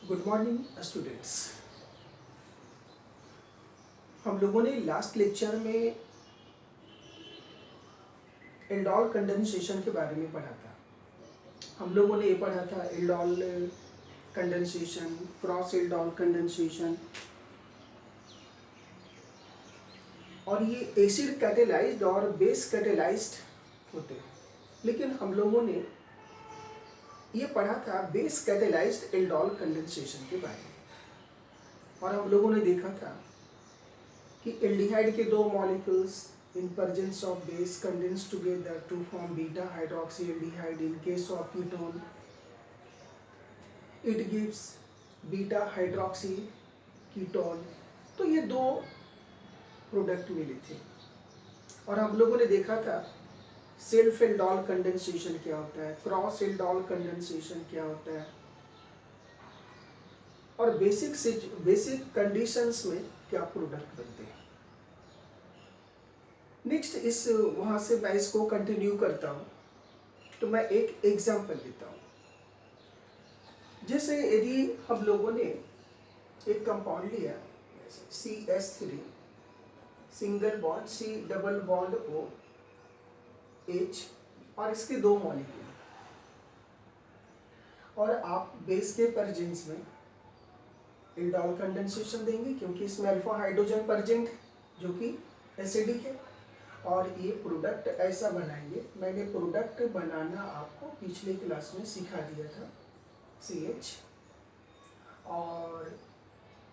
Good morning students. हम लोगों ने लास्ट लेक्चर में एल्डोल कंडेंसेशन के बारे में पढ़ा था। हम लोगों ने ये पढ़ा था aldol condensation, cross aldol condensation, और ये एसिड कैटेलाइज्ड और बेस कैटेलाइज्ड होते हैं। लेकिन हम लोगों ने ये पढ़ा था बेस कैटेलाइज्ड एल्डोल कंडेंसेशन के बारे में, और हम लोगों ने देखा था कि एल्डिहाइड के दो molecules in presence of base condense together to form beta hydroxyaldehyde. In case of ketone it gives beta hydroxy ketone. तो ये दो प्रोडक्ट मिले थे, और हम लोगों ने देखा था सेल्फ एल्डोल कंडेंसेशन क्या होता है, क्रॉस एल्डोल कंडेंसेशन क्या होता है, और बेसिक कंडीशंस में क्या प्रोडक्ट बनते हैं। नेक्स्ट इस वहाँ से मैं इसको कंटिन्यू करता हूँ, तो मैं एक एग्जाम्पल देता हूँ। जैसे यदि हम लोगों ने एक कंपाउंड लिया CH3 single bond C double bond OH, और इसके दो मॉलिक्यूल, और आप बेस के प्रेजेंस में एल्डोल कंडेंसेशन देंगे क्योंकि इसमें अल्फा हाइड्रोजन प्रेजेंट जो कि एसिडिक है, और ये प्रोडक्ट ऐसा बनाएंगे। मैंने प्रोडक्ट बनाना आपको पिछले क्लास में सिखा दिया था। CH और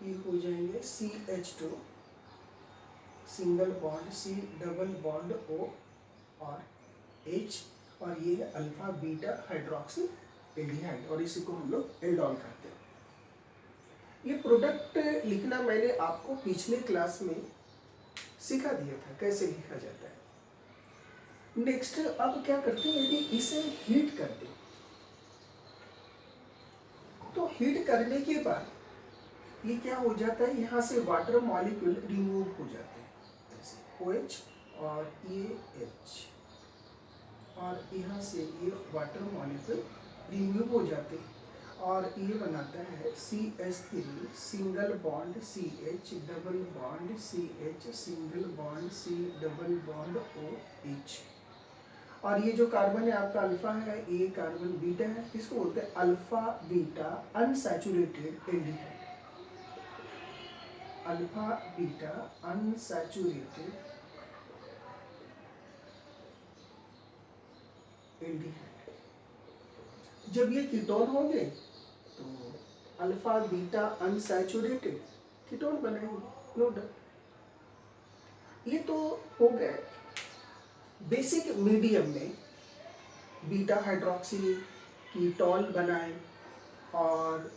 ये हो जाएंगे CH2 single bond C double bond O और H, और ये है अल्फा बीटा हाइड्रोक्सी एल्डिहाइड, और इसी को हम लोग एल्डोल कहते हैं। ये प्रोडक्ट लिखना मैंने आपको पिछले क्लास में सिखा दिया था कैसे लिखा जाता है। नेक्स्ट अब क्या करते हैं, यदि इसे हीट करते हैं तो हीट करने के बाद ये क्या हो जाता है, यहाँ से वाटर मॉलिक्यूल रिमूव हो जाते हैं, जैसे OH और ये H, और यहाँ से ये वाटर मॉलिक्यूल रिमूव हो जाते हैं, और ये बनाता है CH3 single bond CH double bond CH single bond C double bond OH, और ये जो कार्बन है आपका अल्फा है, ये कार्बन बीटा है, इसको बोलते हैं alpha beta unsaturated aldehyde. Alpha beta unsaturated aldehyde. जब ये कीटोन होंगे तो अल्फा बीटा अनसैचुरेटेड कीटोन बनेंगे, नो डाउट। ये तो हो गए बेसिक मीडियम में बीटा हाइड्रोक्सी कीटोन बनाए और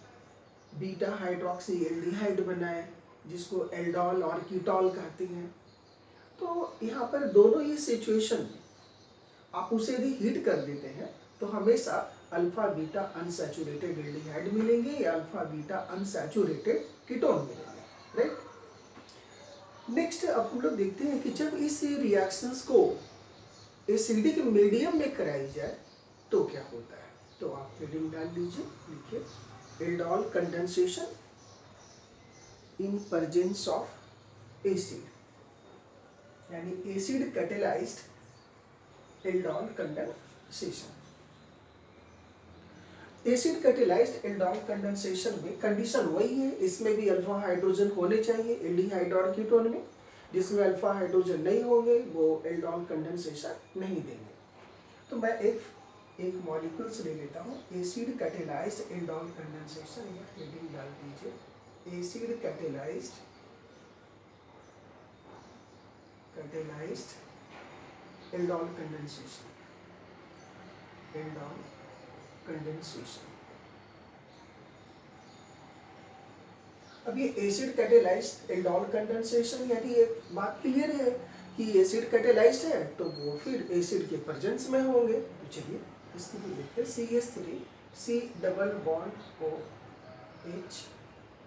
बीटा हाइड्रोक्सी एल्डिहाइड बनाए, जिसको एल्डोल और कीटोल कहते हैं। तो यहाँ पर दोनों ही सिचुएशन में आप उसे यदि हीट कर देते हैं तो हमेशा अल्फा बीटा अनसैचुरेटेड एल्डिहाइड मिलेंगे या अल्फा बीटा अनसैचुरेटेड कीटोन मिलेंगे, राइट। नेक्स्ट अब हम लोग देखते हैं कि जब इस रिएक्शंस को एसिडिक मीडियम में कराई जाए तो क्या होता है। तो आप हेडिंग डाल लीजिए, लिखिए aldol condensation in presence of acid, यानी acid catalysed aldol condensation. Acid catalysed aldol condensation में कंडीशन वही है, इसमें भी अल्फा हाइड्रोजन होने चाहिए एल्डिहाइड और कीटोन में। जिसमें अल्फा हाइड्रोजन नहीं होंगे वो एल्डोल कंडेंसेशन नहीं देंगे। तो मैं एक मॉलिक्यूल्स ले लेता हूँ, एसिड कैटेलाइज्ड एल्डोल कंडेंसेशन, या हेडिंग डाल दीजिए acid catalysed aldol condensation, aldol condensation. अब ये एसिड कैटेलाइज्ड एल्डोल कंडेंसेशन, यानी एक बात क्लियर है कि एसिड कैटेलाइज्ड है तो वो फिर एसिड के प्रेजेंस में होंगे। तो चलिए इसकी भी देखते हैं, CH3 C double bond OH,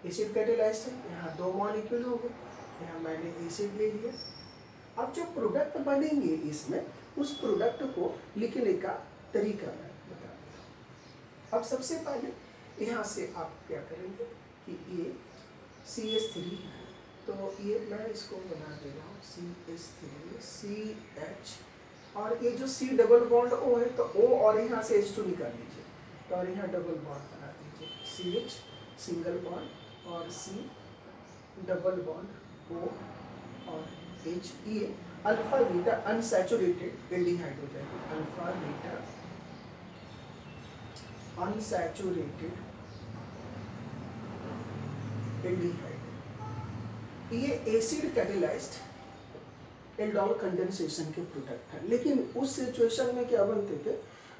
acid catalysed है, यहाँ दो मॉलिक्यूल हो गए, यहाँ मैंने एसिड ले लिया। अब जो प्रोडक्ट बनेंगे इसमें, उस प्रोडक्ट को लिखने का तरीका मैं बता दूँ। अब सबसे पहले यहाँ से आप क्या करेंगे कि ये CH3 है, तो ये मैं इसको बना दे रहा हूँ CH3 CH, और ये जो C डबल बॉन्ड O है तो O और यहाँ से H2 निकाल लीजिए, तो और यहाँ डबल बॉन्ड बना दीजिए CH सिंगल बॉन्ड और C डबल बॉन्ड O और H, ये अल्फा बीटा अनसैचुरेटेड एल्डिहाइड हो जाएगी, अल्फा बीटा अनसैचुरेटेड एल्डिहाइड। ये एसिड कैटेलाइज्ड एल्डोल कंडेंसेशन के प्रोडक्ट है। लेकिन उस सिचुएशन में क्या बनते थे,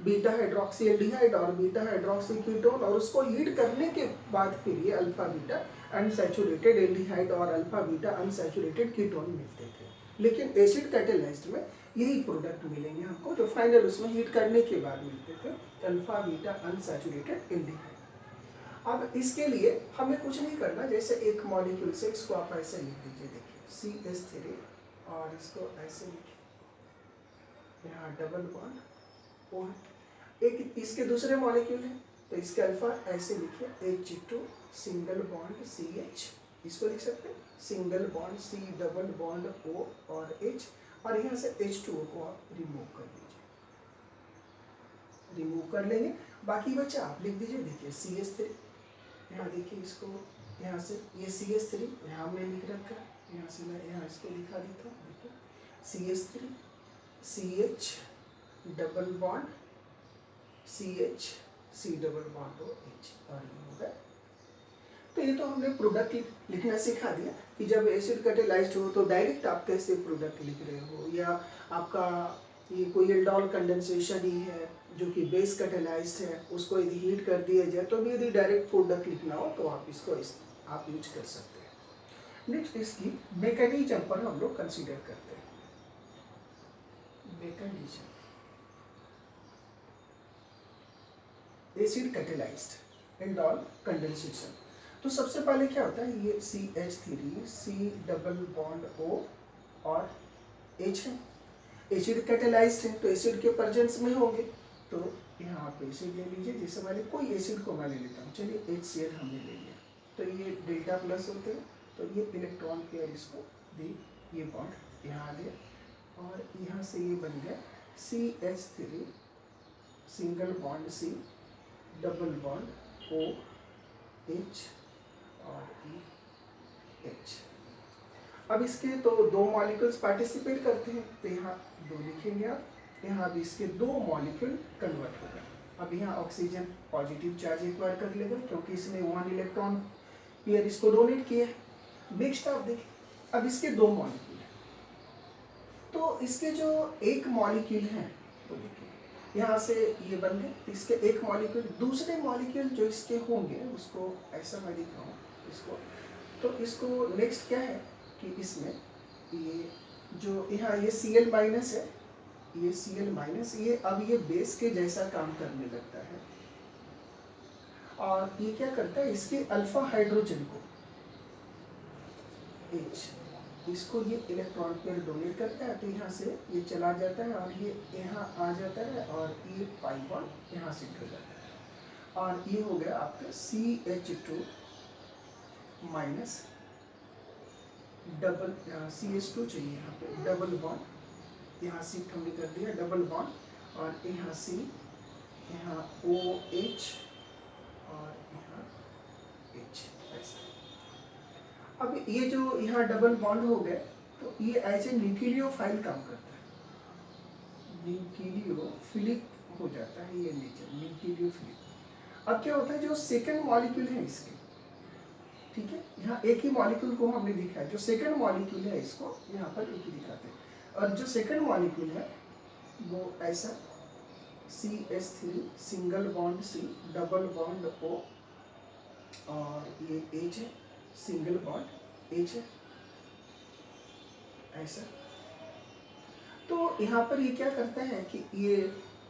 बीटा हाइड्रोक्सी एल्डिहाइड और बीटा हाइड्रोक्सी कीटोन, और उसको हीट करने के बाद फिर ये अल्फा बीटा अनसैचुरेटेड एल्डिहाइड और अल्फा बीटा अनसैचुरेटेड कीटोन मिलते थे। लेकिन एसिड कैटेलाइज्ड में यही प्रोडक्ट मिलेंगे हमको, जो फाइनल उसमें हीट करने के बाद मिलते थे, अल्फा बीटा अनसैचुरेटेड एल्डिहाइड। अब इसके लिए हमें कुछ नहीं करना, जैसे एक मॉलिक्यूल से इसको आप ऐसे लिख दीजिए, देखिए CH3 और इसको ऐसे लिखिए, यहाँ डबल बॉन्ड O है, एक इसके दूसरे मॉलिक्यूल है तो इसके अल्फा ऐसे लिखिए H2 सिंगल बॉन्ड CH, इसको लिख सकते हैं single bond C double bond O और H, और यहाँ से H2O को आप रिमूव कर दीजिए, रिमूव कर लेंगे। बाकी बचा आप लिख दीजिए, देखिए CH3, यहाँ देखिए इसको, यहाँ से ये CH3 यहाँ हमने लिख रखा है, यहाँ से मैं यहाँ इसको दिखा देता हूँ, देखिए CH3 CH double bond CH C double bond O H, और ये हो गया। तो ये तो हमने प्रोडक्ट लिखना सिखा दिया कि जब एसिड कैटेलाइज्ड हो तो डायरेक्ट आप कैसे प्रोडक्ट लिख रहे हो, या आपका ये कोई एल्डोल कंडेंसेशन ही है जो कि बेस कैटेलाइज्ड है, उसको यदि हीट कर दिया जाए तो भी यदि डायरेक्ट प्रोडक्ट लिखना हो तो आप इसको आप यूज कर सकते हैं। नेक्स्ट इसकी मैकेनिज्म पर हम लोग कंसीडर करते हैं। Mechanism acid catalysed aldol condensation. तो सबसे पहले क्या होता है, ये CH3 C double bond O और H है, एसिड कैटेलाइज्ड है तो एसिड के प्रेजेंस में होंगे, तो यहाँ आप एसिड ले लीजिए। जैसे मैंने कोई एसिड को मैं ले लेता हूँ, चलिए HCl हमने ले लिया, तो ये डेल्टा प्लस होते हैं, तो ये इलेक्ट्रॉन पेयर इसको दी, ये बॉन्ड यहाँ आ गया, और यहाँ से ये बन गया CH3 single bond C double bond O H और E H। अब इसके तो दो मॉलिक्यूल्स पार्टिसिपेट करते हैं, तो यहाँ दो लिखेंगे आप, यहाँ भी इसके दो मॉलिक्यूल कन्वर्ट होगा। अब यहाँ ऑक्सीजन पॉजिटिव चार्ज एक्वायर कर लेगा क्योंकि इसने 1 इलेक्ट्रॉन पेयर इसको डोनेट किया है। नेक्स्ट आप देखिए, अब इसके दो मॉलिक्यूल हैं, तो इसके जो एक मॉलिक्यूल है, तो देखिए यहाँ से ये बन गए, इसके एक मॉलिक्यूल, दूसरे मॉलिक्यूल जो इसके होंगे उसको ऐसा मैं दिख रहा हूँ इसको, तो इसको नेक्स्ट क्या है कि इसमें ये जो यहाँ ये Cl माइनस है, ये Cl माइनस, ये अब ये बेस के जैसा काम करने लगता है, और ये क्या करता है, इसके अल्फा हाइड्रोजन को H, इसको ये इलेक्ट्रॉन पेयर डोनेट करता है, तो यहाँ से ये चला जाता है और ये यहाँ आ जाता है, और ये पाई बॉन्ड यहाँ शिफ्ट हो जाता है, और ये हो गया आपका CH2 माइनस डबल CH2 चाहिए यहाँ पे, डबल बॉन्ड यहाँ शिफ्ट हमने कर दिया, डबल बॉन्ड, और यहाँ C, यहाँ OH और यहाँ H, ऐसा। अब ये जो यहाँ डबल बॉन्ड हो गए, तो ये एज ए न्यूक्लियोफाइल काम करता है, न्यूक्लियोफिलिक हो जाता है ये नेचर, न्यूक्लियोफिलिक। अब क्या होता है, जो सेकंड मॉलिक्यूल है इसके, ठीक है, यहाँ एक ही मॉलिक्यूल को हमने दिखाया, जो सेकंड मॉलिक्यूल है इसको यहाँ पर एक ही दिखाते हैं, और जो सेकंड मॉलिक्यूल है वो ऐसा CH3 single bond C double bond O, और ये H है, सिंगल बॉन्ड H है, ऐसा। तो यहाँ पर ये क्या करता है कि ये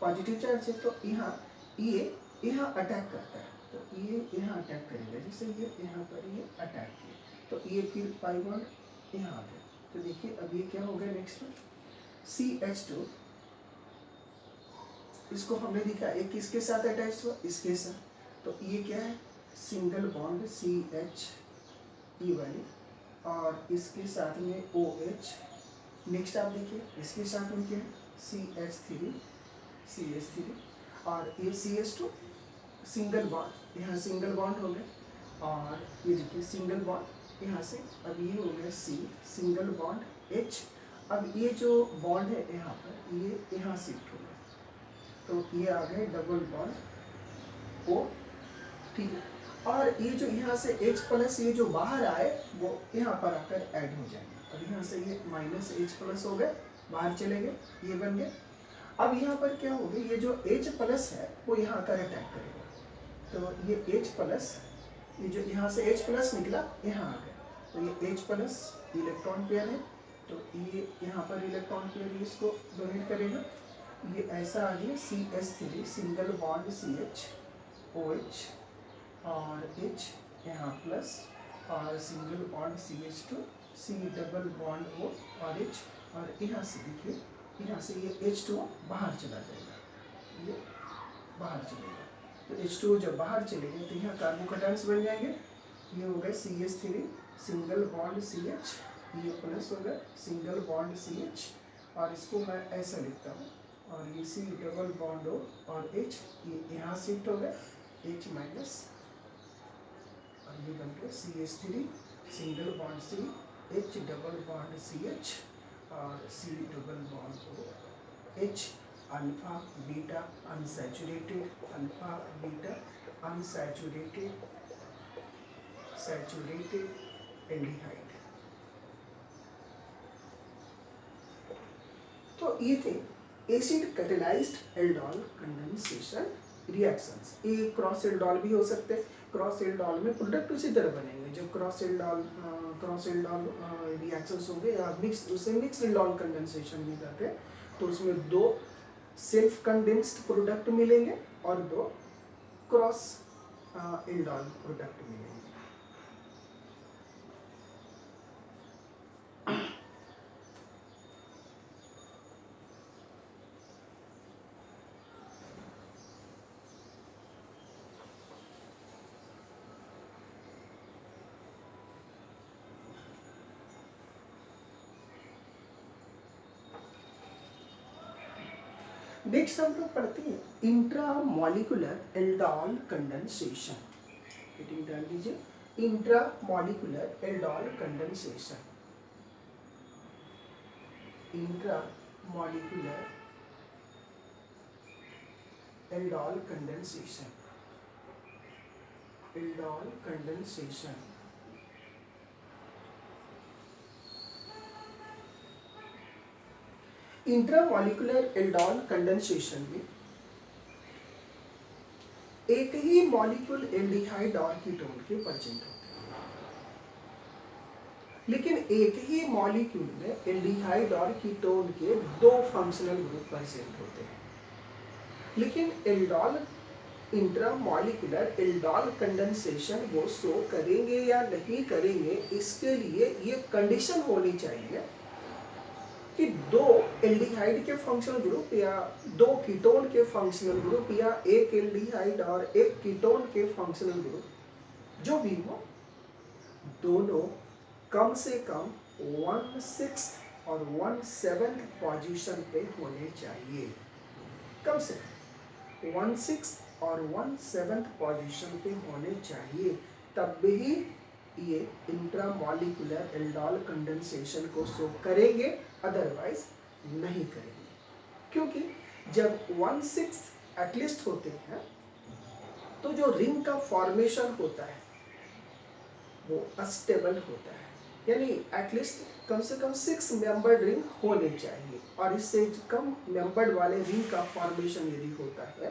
पॉजिटिव चार्ज है, तो यहाँ ये यहाँ अटैक करता है, तो ये यहाँ अटैक करेगा, जैसे ये यहाँ पर ये अटैक किया, तो ये फिर पाई बॉन्ड यहाँ आ गया, तो देखिए अब ये क्या हो गया, नेक्स्ट में CH2, इसको हमने दिखा एक किसके साथ अटैच हुआ, इसके साथ, तो ये क्या है, सिंगल बॉन्ड CH E वाली, और इसके साथ में OH। नेक्स्ट आप देखिए इसके साथ में क्या है, CH3 और ये CH2 सिंगल बॉन्ड, यहाँ सिंगल बॉन्ड हो गया, और ये देखिए सिंगल बॉन्ड यहाँ से, अब ये हो गया C, सिंगल बॉन्ड H। अब ये जो बॉन्ड है यहाँ पर, ये यहाँ शिफ्ट हो गया, तो ये आ गए डबल बॉन्ड O, ठीक है। और ये जो यहाँ से H प्लस ये जो बाहर आए वो यहाँ पर आकर ऐड हो जाएंगे। अब यहाँ से ये माइनस H प्लस हो गए, बाहर चले गए, ये बन गए। अब यहाँ पर क्या हो गया, ये जो H प्लस है वो यहाँ आकर अटैक करेगा, तो ये H प्लस, ये जो यहाँ से H प्लस निकला यहाँ आ गया, तो ये H प्लस इलेक्ट्रॉन पेयर है, तो ये यहाँ पर इलेक्ट्रॉन पेयर इसको डोनेट करेगा। ये ऐसा आ गया CH3 single bond CH OH और H यहाँ प्लस, और single bond CH2 C double bond O और H, और यहाँ से देखिए यहाँ से ये H2O बाहर चला जाएगा, ये बाहर चलेगा, तो H2O जब बाहर चलेंगे तो यहाँ कार्बोकैटायंस बन जाएंगे। ये हो गए CH3 सिंगल बॉन्ड CH, ये प्लस हो गया सिंगल बॉन्ड CH, और इसको मैं ऐसा लिखता हूँ, और ये C डबल बॉन्ड O और H, ये यहाँ शिफ्ट हो गया H माइनस, और ये बन गया CH3 single bond C H double bond CH और C double bond O H, alpha beta unsaturated, alpha beta unsaturated saturated aldehyde. तो ये थे acid catalysed aldol condensation reactions. ये क्रॉस एल्डोल भी हो सकते हैं, क्रॉस एल्डोल में प्रोडक्ट उसी तरह बनेंगे, जब क्रॉस एल्डोल रिएक्शंस होंगे, या मिक्स, उसे मिक्स एल्डोल कंडेंसेशन भी कहते हैं, तो उसमें दो सेल्फ कंडेंस्ड प्रोडक्ट मिलेंगे और दो क्रॉस एल्डोल प्रोडक्ट मिलेंगे। नेक्स्ट हम लोग पढ़ते हैं इंट्रामॉलिक्यूलर एल्डोल कंडेंसेशन। हेडिंग डाल दीजिए, intramolecular aldol condensation. Intramolecular aldol condensation, aldol condensation. Intramolecular aldol condensation में एक ही मॉलिक्यूल एल्डिहाइड और कीटोन के प्रेजेंट होते हैं, लेकिन एक ही मॉलिक्यूल में एल्डिहाइड और कीटोन के दो फंक्शनल ग्रुप प्रेजेंट होते हैं। लेकिन एल्डोल इंट्रामॉलिक्यूलर एल्डोल कंडेंसेशन वो शो करेंगे या नहीं करेंगे, इसके लिए ये कंडीशन होनी चाहिए कि दो एल्डिहाइड के फंक्शनल ग्रुप या दो कीटोन के फंक्शनल ग्रुप या एक एल्डिहाइड और एक कीटोन के फंक्शनल ग्रुप जो भी हो, दोनों कम से कम 1/6 और 1/7 पोजीशन पे होने चाहिए। कम से कम 1/6 और 1/7 पोजीशन पे होने चाहिए, तब भी ये इंट्रामॉलिक्यूलर एल्डोल कंडेंसेशन को शो करेंगे, अदरवाइज नहीं करेंगे। क्योंकि जब 1/6 एटलीस्ट होते हैं तो जो रिंग का फॉर्मेशन होता है वो अस्टेबल होता है, यानी एटलीस्ट कम से कम 6 मेंबर्ड रिंग होने चाहिए, और इससे कम मेंबर्ड वाले रिंग का फॉर्मेशन यदि होता है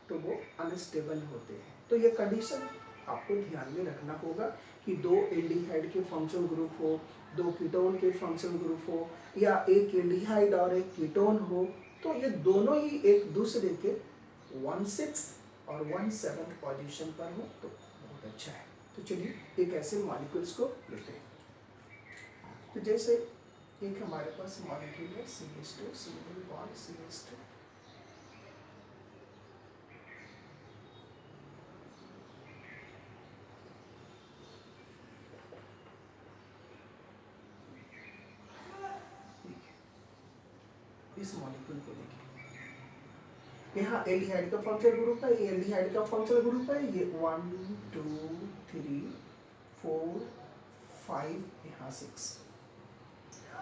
तो वो अनस्टेबल होते हैं। तो ये कंडीशन आपको ध्यान में रखना होगा कि दो एल्डिहाइड के फंक्शनल ग्रुप हो, दो कीटोन के फंक्शनल ग्रुप हो, या एक एल्डिहाइड और एक कीटोन हो, तो ये दोनों ही एक दूसरे के 1/6 और 1/7 पोजीशन पर हो तो बहुत अच्छा है। तो चलिए एक ऐसे मॉलिक्यूल्स को लेते हैं। तो जैसे एक हमारे पास मॉलिक्यूल है CH2 सिंगल बॉन्ड CH2, इस मॉलिक्यूल को देखिए, यहाँ एल्डिहाइड का फंक्शनल ग्रुप है, ये एल्डिहाइड का फंक्शनल ग्रुप है, ये 1 2 3 4 5 यहाँ 6,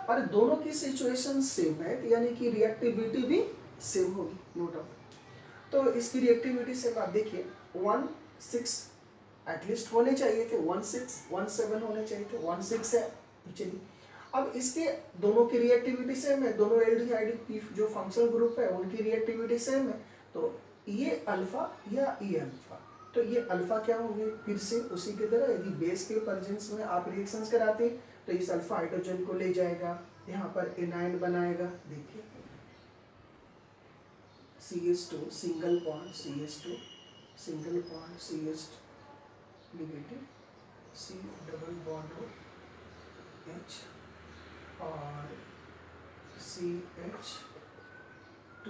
और दोनों की सिचुएशन सेम है, यानी कि रिएक्टिविटी भी सेम होगी, नो डाउट। तो इसकी रिएक्टिविटी सेम आप देखिए 1 6 एटलीस्ट होने चाहिए थे, 1 6 1 7 होने चाहिए थे, 1 6 है। तो चलिए अब इसके दोनों की रिएक्टिविटी सेम है, दोनों एल्डिहाइड की जो फंक्शनल ग्रुप है उनकी रिएक्टिविटी सेम है, तो ये अल्फा या ये अल्फा, तो ये अल्फा क्या होंगे, फिर से उसी की तरह यदि बेस के प्रेजेंस में आप रिएक्शंस कराते हैं तो इस अल्फा हाइड्रोजन को ले जाएगा, यहाँ पर एनाइन बनाएगा, देखिए CH2 single bond CH2 single bond CH negative, C double bond हो H और CH2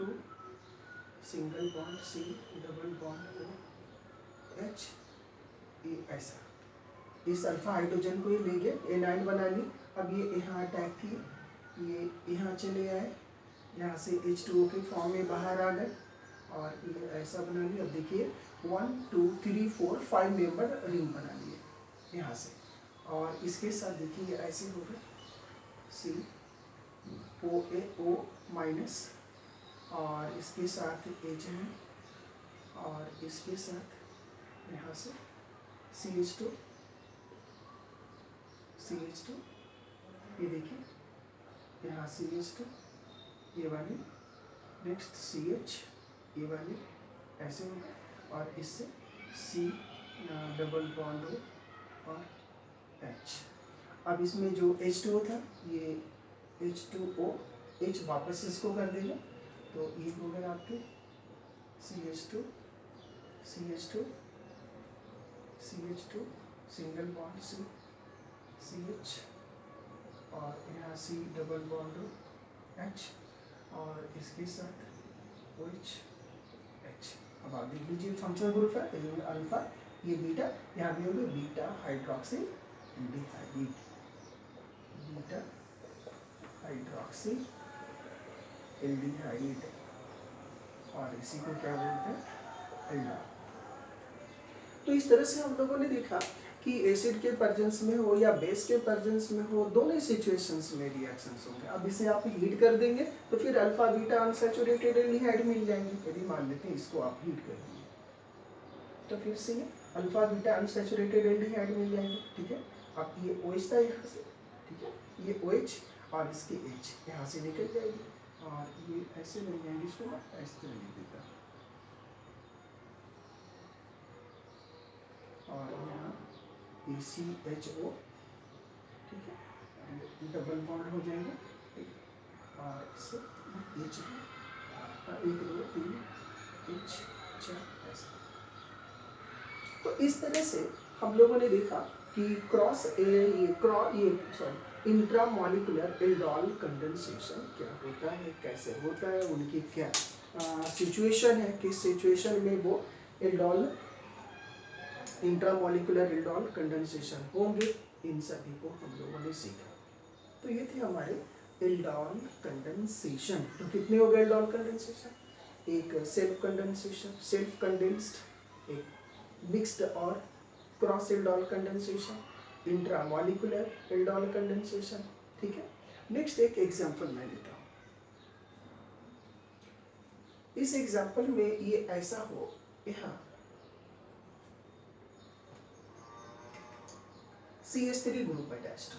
single bond C double bond हो H, ये ऐसा, इस अल्फा हाइड्रोजन को ये ले गए, एनाइन बना ली, अब ये यहाँ अटैक किए, ये यहाँ चले आए, यहाँ से H2O के फॉर्म में बाहर आ गए और ये ऐसा बना लिया। अब देखिए 1 2 3 4 5 मेंबर रिंग बना लिए यहाँ से, और इसके साथ देखिए ये ऐसे हो गए COAO माइनस, और इसके साथ H है, और इसके साथ यहाँ से CH2 ये देखिए यहाँ CH2 ये वाली, नेक्स्ट CH ये वाली, ऐसे होगा, और इससे C डबल बॉन्ड और H। अब इसमें जो H2O था ये H2O, H वापस इसको कर देगा, तो ये हो गए आपके CH2 single bond C CH, और यहाँ C डबल बॉन्ड H, और इसके साथ OH H। अब आप देख लीजिए फंक्शनल ग्रुप है, ये अल्फा ये बीटा, यहाँ भी होंगे beta hydroxy aldehyde, beta hydroxy aldehyde, और इसी को क्या बोलते हैं, एल्डा। तो इस तरह से हम लोगों ने देखा कि एसिड के प्रेजेंस में हो या बेस के प्रेजेंस में हो, दोनों सिचुएशंस में रिएक्शंस होंगे। अब इसे आप हीट कर देंगे तो फिर अल्फा बीटा अनसैचुरेटेड एल्डिहाइड मिल जाएंगे, यदि मान लेते हैं इसको आप हीट कर देंगे तो फिर से ये अल्फा बीटा अनसैचुरेटेड एल्डिहाइड मिल जाएंगे, ठीक है। अब ये OH था यहाँ से, ठीक है, ये OH और इसकी H यहाँ से निकल जाएगी, और ये ऐसे मिल जाएंगे, इसको मैं इस तरह लिख देता हूँ, और यहाँ CHO, ठीक है, डबल बॉन्ड हो जाएंगे, ठीक, और इससे H 1 2 3 H 4 ऐसा। तो इस तरह से हम लोगों ने देखा कि इंट्रामॉलिक्यूलर एल्डोल कंडेंसेशन क्या होता है, कैसे होता है, उनकी क्या सिचुएशन है, किस सिचुएशन में वो एल्डोल इंट्रामॉलिक्यूलर एल्डोल कंडेंसेशन होंगे, इन सभी को हम लोगों ने सीखा। तो ये थे हमारे एल्डोल कंडेंसेशन। तो कितने हो गए एल्डोल कंडेंसेशन, एक सेल्फ कंडेंसेशन, सेल्फ कंडेंस्ड, एक मिक्स्ड और cross aldol condensation, intramolecular aldol condensation, ठीक है। नेक्स्ट एक एग्जांपल मैं लेता हूँ। इस एग्जांपल में ये ऐसा हो, यहाँ CH3 ग्रुप अटैच्ड,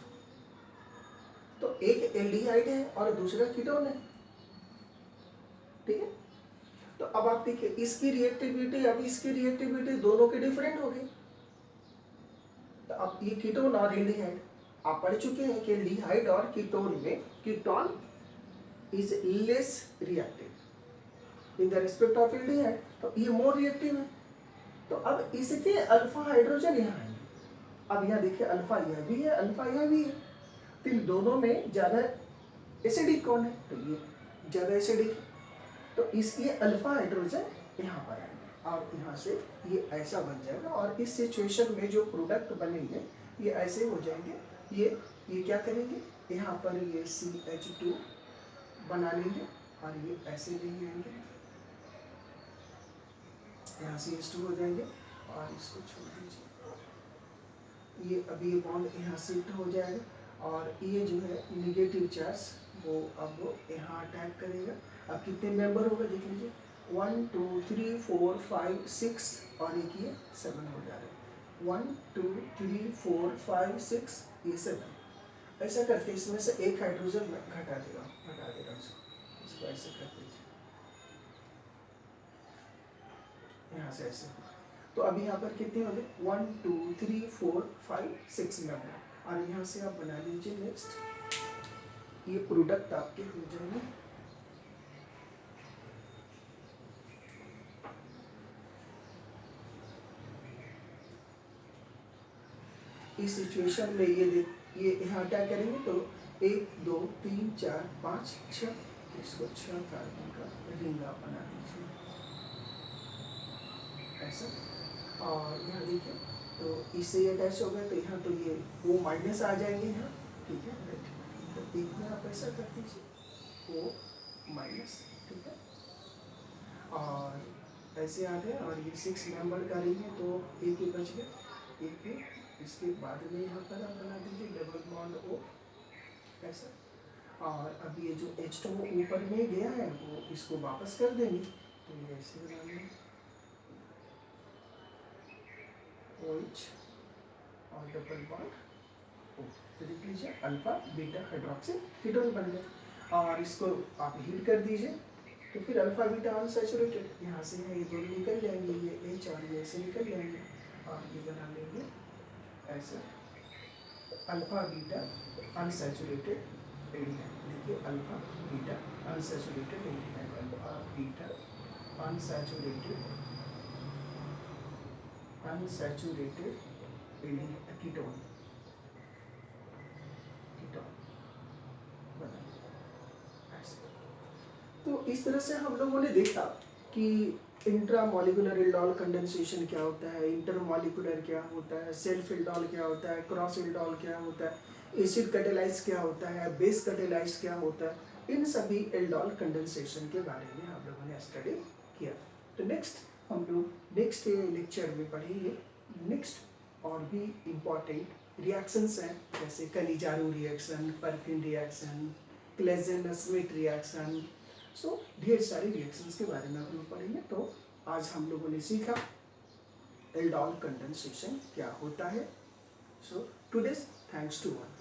तो एक एल्डिहाइड है और दूसरा कीटोन है, ठीक है। तो अब आप देखिए इसकी रिएक्टिविटी, अब इसकी रिएक्टिविटी दोनों की डिफरेंट हो गई। तो अब ये कीटोन और एल्डिहाइड आप पढ़ चुके हैं कि एल्डिहाइड और कीटोन में ketone is less reactive in the respect of aldehyde, तो ये मोर रिएक्टिव है। तो अब इसके अल्फा हाइड्रोजन यहाँ आएंगे, अब यहाँ देखिए अल्फा यह भी है, अल्फा यह भी है, तो इन दोनों में ज्यादा एसिडिक कौन है, तो ये ज्यादा एसिडिक, तो इसलिए अल्फा हाइड्रोजन यहाँ पर आएंगे और यहाँ से ये ऐसा बन जाएगा, और इस सिचुएशन में जो प्रोडक्ट बनेंगे ये ऐसे हो जाएंगे, ये क्या करेंगे, यहाँ पर ये CH2 बना लेंगे, और ये ऐसे नहीं आएंगे, यहाँ से H2 हो जाएंगे और इसको छोड़ दीजिए। ये अभी ये बॉन्ड यहाँ शिफ्ट हो जाएगा और ये जो है निगेटिव चार्ज वो अब वो यहाँ अटैक करेगा। अब कितने मेंबर होगा देख लीजिए, 1 2 3 4 5 6 और एक ये 7 हो जा रहा है। 1 2 3 4 5 6 ये 7। ऐसा करके इसमें से एक हाइड्रोजन घटा देगा इसको ऐसे कर दीजिए, यहाँ से ऐसे। तो अब यहाँ पर कितने हो गए, 1 2 3 4 5 6 मेंबर। और यहाँ से आप बना लीजिए नेक्स्ट, ये प्रोडक्ट आपके हो जाएंगे। इस सिचुएशन में ये यहाँ क्या करेंगे, तो 1 2 3 4 5 6, इसको 6 कार्बन का रिंग आप बना दीजिए ऐसा। और यहाँ देखिए, तो इससे ये अटैच हो गया, तो यहाँ तो ये वो माइनस आ जाएंगे यहाँ, ठीक है राइट। तो एक में आप ऐसा कर दीजिए वो माइनस, ठीक है। और ऐसे आ गए और ये 6 मेंबर का रिंग है, तो एक ही बच गया, एक है। इसके बाद में यहाँ पर आप बना दीजिए डबल बॉन्ड O ऐसा। और अब ये जो H2 ऊपर में गया है वो इसको वापस कर देंगे, तो ये ऐसे बना लेंगे OH और डबल बॉन्ड O। तो देख लीजिए अल्फा बीटा हाइड्रोक्सी कीटोन बन गया। और इसको आप हीट कर दीजिए, तो फिर अल्फा बीटा अनसैचुरेटेड, यहाँ से ये दोनों निकल जाएंगे, ये H और ये ऐसे निकल जाएंगे और ये बना लेंगे ऐसे अल्फा बीटा अनसैचुरेटेड एल्डिहाइड। देखिए alpha beta unsaturated aldehyde, alpha beta unsaturated aldehyde ketone बना ऐसे। तो इस तरह से हम लोगों ने देखा कि इंट्रामॉलिक्यूलर एल्डोल कंडेंसेशन क्या होता है, इंटरमॉलिक्यूलर क्या होता है, सेल्फ एल्डोल क्या होता है, क्रॉस एल्डोल क्या होता है, एसिड कैटेलाइज क्या होता है, बेस कैटेलाइज क्या होता है। इन सभी एल्डोल कंडेंसेशन के बारे में हम लोगों ने स्टडी किया। तो नेक्स्ट हम लोग नेक्स्ट लेक्चर में पढ़ेंगे नेक्स्ट और भी इम्पॉर्टेंट रिएक्शंस हैं, जैसे Cannizzaro reaction, Perkin reaction, Claisen Schmidt reaction. So ढेर सारे रिएक्शंस के बारे में हम लोग पढ़ेंगे। तो आज हम लोगों ने सीखा एल्डोल कंडेंसेशन क्या होता है। So today's thanks to all.